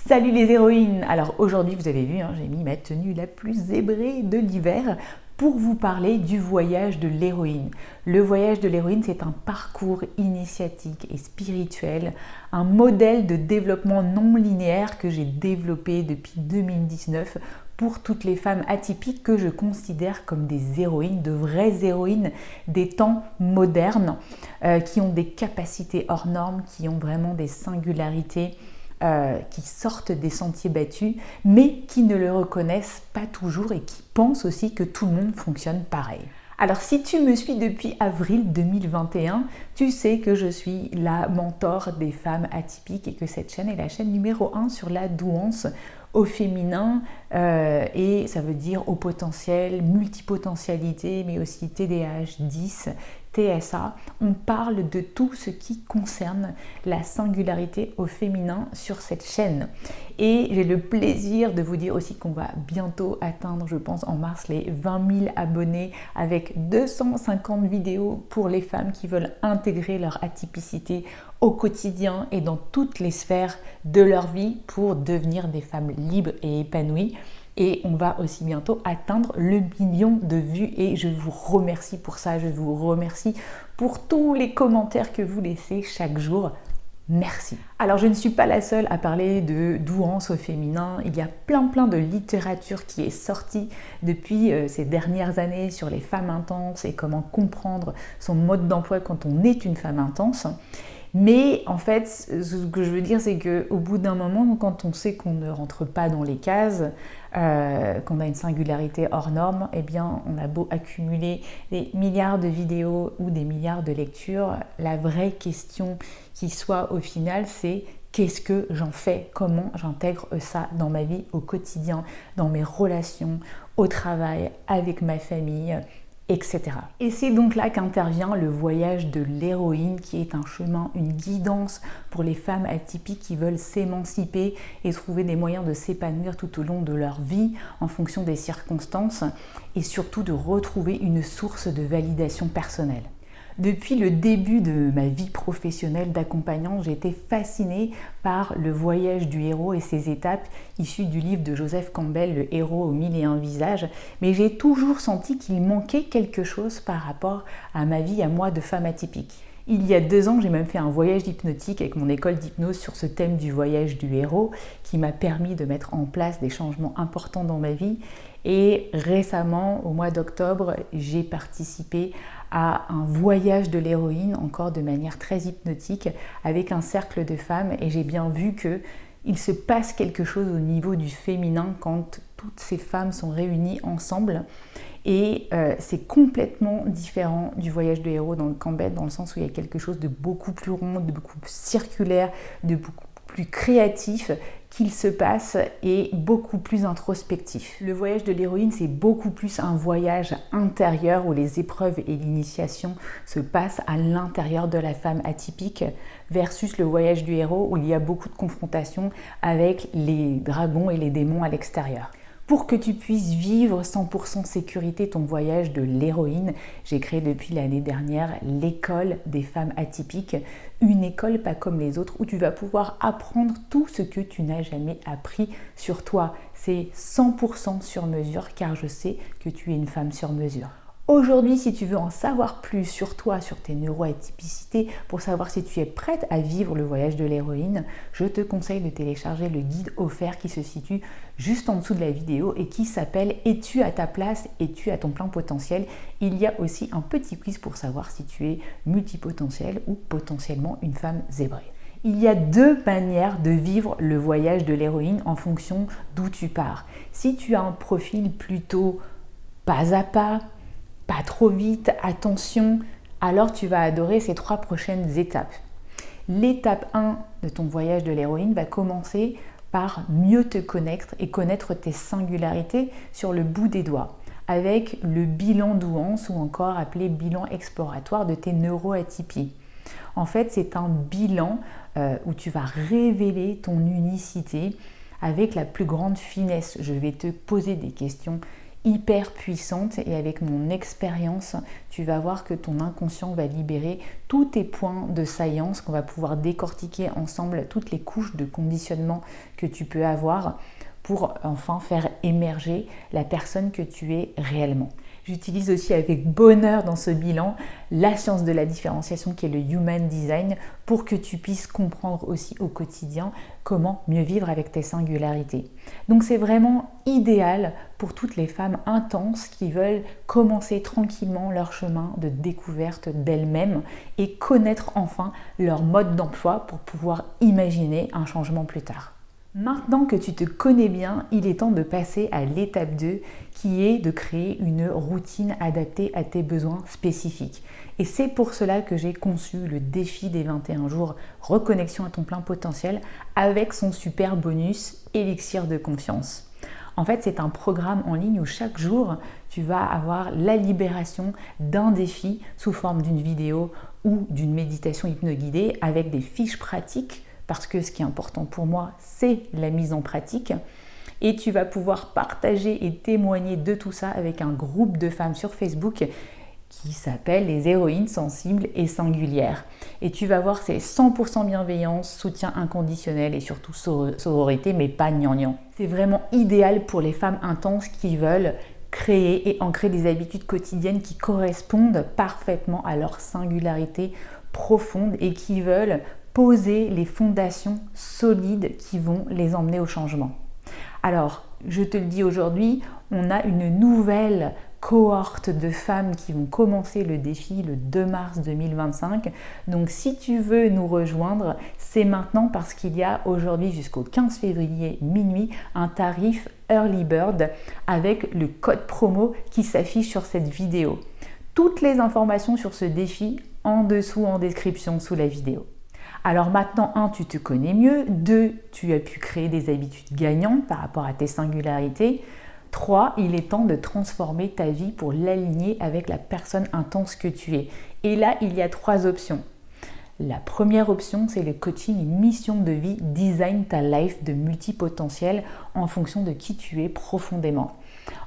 Salut les héroïnes! Alors aujourd'hui, vous avez vu, j'ai mis ma tenue la plus zébrée de l'hiver pour vous parler du voyage de l'héroïne. Le voyage de l'héroïne, c'est un parcours initiatique et spirituel, un modèle de développement non linéaire que j'ai développé depuis 2019 pour toutes les femmes atypiques que je considère comme des héroïnes, de vraies héroïnes des temps modernes, qui ont des capacités hors normes, qui ont vraiment des singularités, qui sortent des sentiers battus, mais qui ne le reconnaissent pas toujours et qui pensent aussi que tout le monde fonctionne pareil. Alors si tu me suis depuis avril 2021, tu sais que je suis la mentor des femmes atypiques et que cette chaîne est la chaîne numéro 1 sur la douance au féminin et ça veut dire au potentiel, multipotentialité, mais aussi TDAH, 10, TSA. On parle de tout ce qui concerne la singularité au féminin sur cette chaîne. Et j'ai le plaisir de vous dire aussi qu'on va bientôt atteindre, je pense en mars, les 20 000 abonnés avec 250 vidéos pour les femmes qui veulent intégrer leur atypicité au quotidien et dans toutes les sphères de leur vie pour devenir des femmes libres et épanouies. Et on va aussi bientôt atteindre le 1 million de vues et je vous remercie pour ça, je vous remercie pour tous les commentaires que vous laissez chaque jour. Merci. Alors je ne suis pas la seule à parler de douance au féminin, il y a plein de littérature qui est sortie depuis ces dernières années sur les femmes intenses et comment comprendre son mode d'emploi quand on est une femme intense. Mais en fait, ce que je veux dire, c'est qu'au bout d'un moment, quand on sait qu'on ne rentre pas dans les cases, qu'on a une singularité hors norme, eh bien, on a beau accumuler des milliards de vidéos ou des milliards de lectures, la vraie question qui soit au final, c'est qu'est-ce que j'en fais? Comment j'intègre ça dans ma vie au quotidien, dans mes relations, au travail, avec ma famille, etc. Et c'est donc là qu'intervient le voyage de l'héroïne qui est un chemin, une guidance pour les femmes atypiques qui veulent s'émanciper et trouver des moyens de s'épanouir tout au long de leur vie en fonction des circonstances et surtout de retrouver une source de validation personnelle. Depuis le début de ma vie professionnelle d'accompagnante, j'ai été fascinée par le voyage du héros et ses étapes issues du livre de Joseph Campbell, Le héros aux 1001 visages, mais j'ai toujours senti qu'il manquait quelque chose par rapport à ma vie à moi de femme atypique. Il y a 2 ans, j'ai même fait un voyage hypnotique avec mon école d'hypnose sur ce thème du voyage du héros qui m'a permis de mettre en place des changements importants dans ma vie. Et récemment, au mois d'octobre, j'ai participé à un voyage de l'héroïne, encore de manière très hypnotique, avec un cercle de femmes. Et j'ai bien vu qu'il se passe quelque chose au niveau du féminin quand toutes ces femmes sont réunies ensemble. Et c'est complètement différent du voyage de héros dans le Campbell, dans le sens où il y a quelque chose de beaucoup plus rond, de beaucoup plus circulaire, de beaucoup plus créatif qu'il se passe et beaucoup plus introspectif. Le voyage de l'héroïne, c'est beaucoup plus un voyage intérieur où les épreuves et l'initiation se passent à l'intérieur de la femme atypique versus le voyage du héros où il y a beaucoup de confrontations avec les dragons et les démons à l'extérieur. Pour que tu puisses vivre 100% sécurité ton voyage de l'héroïne, j'ai créé depuis l'année dernière l'école des femmes atypiques, une école pas comme les autres où tu vas pouvoir apprendre tout ce que tu n'as jamais appris sur toi. C'est 100% sur mesure car je sais que tu es une femme sur mesure. Aujourd'hui, si tu veux en savoir plus sur toi, sur tes neuroatypicités, pour savoir si tu es prête à vivre le voyage de l'héroïne, je te conseille de télécharger le guide offert qui se situe juste en dessous de la vidéo et qui s'appelle « Es-tu à ta place? Es-tu à ton plein potentiel ?» Il y a aussi un petit quiz pour savoir si tu es multipotentiel ou potentiellement une femme zébrée. Il y a 2 manières de vivre le voyage de l'héroïne en fonction d'où tu pars. Si tu as un profil plutôt pas à pas trop vite, attention, alors tu vas adorer ces 3 prochaines étapes. L'étape 1 de ton voyage de l'héroïne va commencer par mieux te connaître et connaître tes singularités sur le bout des doigts, avec le bilan douance ou encore appelé bilan exploratoire de tes neuroatypies. En fait, c'est un bilan où tu vas révéler ton unicité avec la plus grande finesse. Je vais te poser des questions hyper puissante et avec mon expérience, tu vas voir que ton inconscient va libérer tous tes points de saillance, qu'on va pouvoir décortiquer ensemble toutes les couches de conditionnement que tu peux avoir pour enfin faire émerger la personne que tu es réellement. J'utilise aussi avec bonheur dans ce bilan la science de la différenciation qui est le Human Design pour que tu puisses comprendre aussi au quotidien comment mieux vivre avec tes singularités. Donc c'est vraiment idéal pour toutes les femmes intenses qui veulent commencer tranquillement leur chemin de découverte d'elles-mêmes et connaître enfin leur mode d'emploi pour pouvoir imaginer un changement plus tard. Maintenant que tu te connais bien, il est temps de passer à l'étape 2 qui est de créer une routine adaptée à tes besoins spécifiques. Et c'est pour cela que j'ai conçu le défi des 21 jours reconnexion à ton plein potentiel avec son super bonus Élixir de confiance. En fait, c'est un programme en ligne où chaque jour, tu vas avoir la libération d'un défi sous forme d'une vidéo ou d'une méditation hypnoguidée avec des fiches pratiques parce que ce qui est important pour moi, c'est la mise en pratique. Et tu vas pouvoir partager et témoigner de tout ça avec un groupe de femmes sur Facebook qui s'appelle les héroïnes sensibles et singulières. Et tu vas voir, c'est 100% bienveillance, soutien inconditionnel et surtout sororité, mais pas gnangnan. C'est vraiment idéal pour les femmes intenses qui veulent créer et ancrer des habitudes quotidiennes qui correspondent parfaitement à leur singularité profonde et qui veulent poser les fondations solides qui vont les emmener au changement. Alors, je te le dis aujourd'hui, on a une nouvelle cohorte de femmes qui vont commencer le défi le 2 mars 2025. Donc si tu veux nous rejoindre, c'est maintenant parce qu'il y a aujourd'hui jusqu'au 15 février minuit un tarif Early Bird avec le code promo qui s'affiche sur cette vidéo. Toutes les informations sur ce défi en dessous en description sous la vidéo. Alors maintenant, 1, tu te connais mieux. 2, tu as pu créer des habitudes gagnantes par rapport à tes singularités. 3, il est temps de transformer ta vie pour l'aligner avec la personne intense que tu es. Et là, il y a 3 options. La première option, c'est le coaching mission de vie Design ta life de multipotentiel en fonction de qui tu es profondément.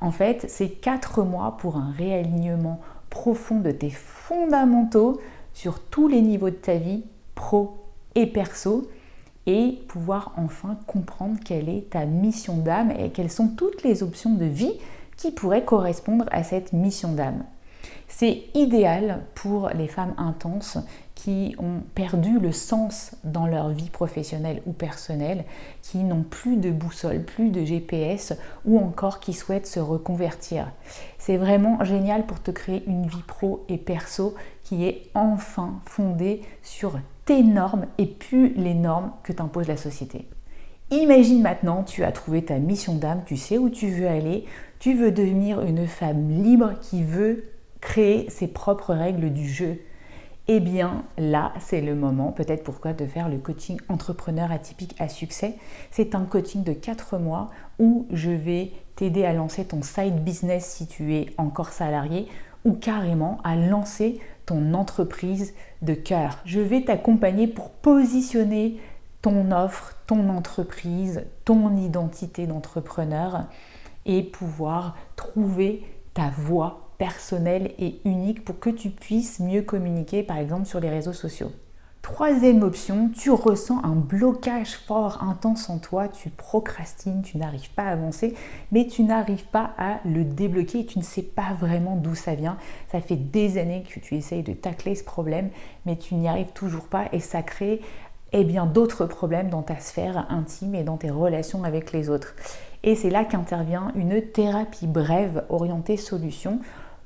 En fait, c'est 4 mois pour un réalignement profond de tes fondamentaux sur tous les niveaux de ta vie, pro et perso, et pouvoir enfin comprendre quelle est ta mission d'âme et quelles sont toutes les options de vie qui pourraient correspondre à cette mission d'âme. C'est idéal pour les femmes intenses qui ont perdu le sens dans leur vie professionnelle ou personnelle, qui n'ont plus de boussole, plus de GPS ou encore qui souhaitent se reconvertir. C'est vraiment génial pour te créer une vie pro et perso qui est enfin fondée sur tes normes et plus les normes que t'impose la société. Imagine maintenant, tu as trouvé ta mission d'âme, tu sais où tu veux aller, tu veux devenir une femme libre qui veut créer ses propres règles du jeu. Eh bien là, c'est le moment peut-être pourquoi de faire le coaching entrepreneur atypique à succès. C'est un coaching de 4 mois où je vais t'aider à lancer ton side business si tu es encore salarié ou carrément à lancer ton entreprise de cœur. Je vais t'accompagner pour positionner ton offre, ton entreprise, ton identité d'entrepreneur et pouvoir trouver ta voie personnelle et unique pour que tu puisses mieux communiquer par exemple sur les réseaux sociaux. Troisième option, tu ressens un blocage fort, intense en toi, tu procrastines, tu n'arrives pas à avancer, mais tu n'arrives pas à le débloquer et tu ne sais pas vraiment d'où ça vient. Ça fait des années que tu essayes de tacler ce problème, mais tu n'y arrives toujours pas et ça crée d'autres problèmes dans ta sphère intime et dans tes relations avec les autres. Et c'est là qu'intervient une thérapie brève orientée solution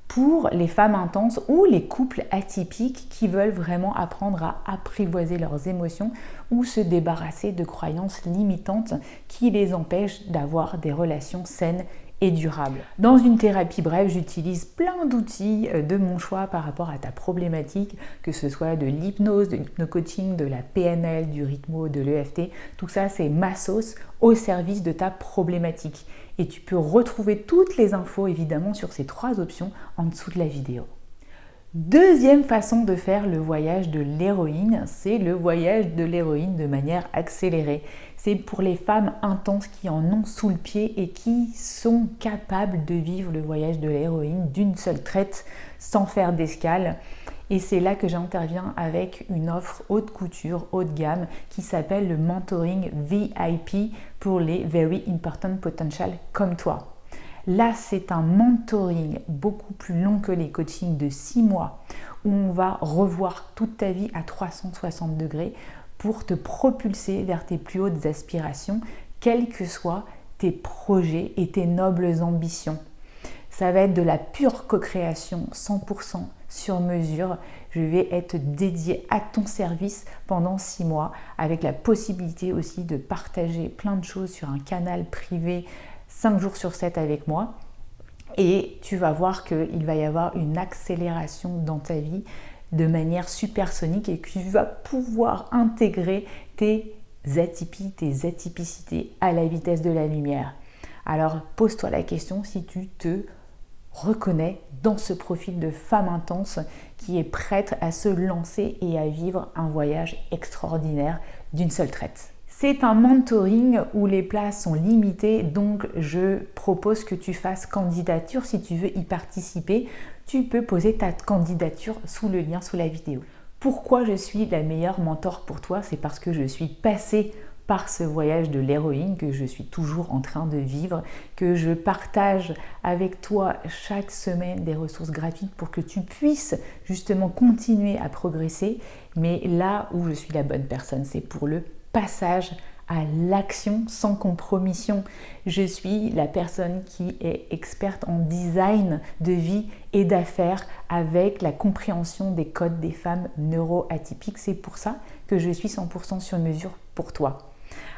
pour les femmes intenses ou les couples atypiques qui veulent vraiment apprendre à apprivoiser leurs émotions ou se débarrasser de croyances limitantes qui les empêchent d'avoir des relations saines et durables. Dans une thérapie brève, j'utilise plein d'outils de mon choix par rapport à ta problématique, que ce soit de l'hypnose, de l'hypno-coaching, de la PNL, du rythmo, de l'EFT. Tout ça, c'est ma sauce au service de ta problématique. Et tu peux retrouver toutes les infos évidemment sur ces 3 options en dessous de la vidéo. Deuxième façon de faire le voyage de l'héroïne, c'est le voyage de l'héroïne de manière accélérée. C'est pour les femmes intenses qui en ont sous le pied et qui sont capables de vivre le voyage de l'héroïne d'une seule traite sans faire d'escale. Et c'est là que j'interviens avec une offre haute couture, haut de gamme, qui s'appelle le mentoring VIP pour les Very Important Potential comme toi. Là, c'est un mentoring beaucoup plus long que les coachings de 6 mois où on va revoir toute ta vie à 360 degrés pour te propulser vers tes plus hautes aspirations, quels que soient tes projets et tes nobles ambitions. Ça va être de la pure co-création 100% sur mesure. Je vais être dédiée à ton service pendant 6 mois avec la possibilité aussi de partager plein de choses sur un canal privé 5 jours sur 7 avec moi. Et tu vas voir qu'il va y avoir une accélération dans ta vie de manière supersonique et que tu vas pouvoir intégrer tes atypies, tes atypicités à la vitesse de la lumière. Alors pose-toi la question si tu te reconnais dans ce profil de femme intense qui est prête à se lancer et à vivre un voyage extraordinaire d'une seule traite. C'est un mentoring où les places sont limitées, donc je propose que tu fasses candidature. Si tu veux y participer, tu peux poser ta candidature sous le lien sous la vidéo. Pourquoi je suis la meilleure mentor pour toi? C'est parce que je suis passée par ce voyage de l'héroïne que je suis toujours en train de vivre, que je partage avec toi chaque semaine des ressources gratuites pour que tu puisses justement continuer à progresser. Mais là où je suis la bonne personne, c'est pour le passage à l'action sans compromission. Je suis la personne qui est experte en design de vie et d'affaires avec la compréhension des codes des femmes neuroatypiques. C'est pour ça que je suis 100% sur mesure pour toi.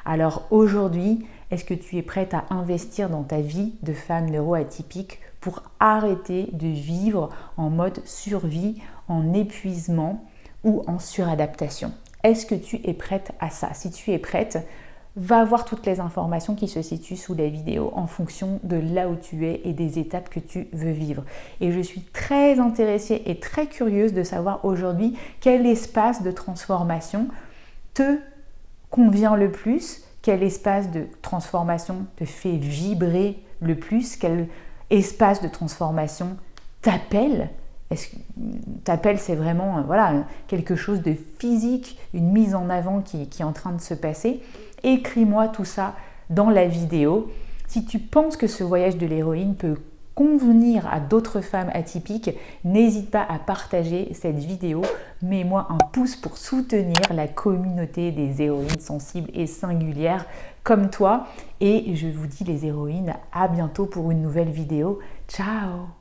Alors aujourd'hui, est-ce que tu es prête à investir dans ta vie de femme neuroatypique pour arrêter de vivre en mode survie, en épuisement ou en suradaptation? Est-ce que tu es prête à ça? Si tu es prête, va voir toutes les informations qui se situent sous la vidéo en fonction de là où tu es et des étapes que tu veux vivre. Et je suis très intéressée et très curieuse de savoir aujourd'hui quel espace de transformation te convient le plus, quel espace de transformation te fait vibrer le plus, quel espace de transformation t'appelle. T'appelle, c'est vraiment quelque chose de physique, une mise en avant qui est en train de se passer. Écris-moi tout ça dans la vidéo. Si tu penses que ce voyage de l'héroïne peut convenir à d'autres femmes atypiques, n'hésite pas à partager cette vidéo. Mets-moi un pouce pour soutenir la communauté des héroïnes sensibles et singulières comme toi. Et je vous dis les héroïnes, à bientôt pour une nouvelle vidéo. Ciao!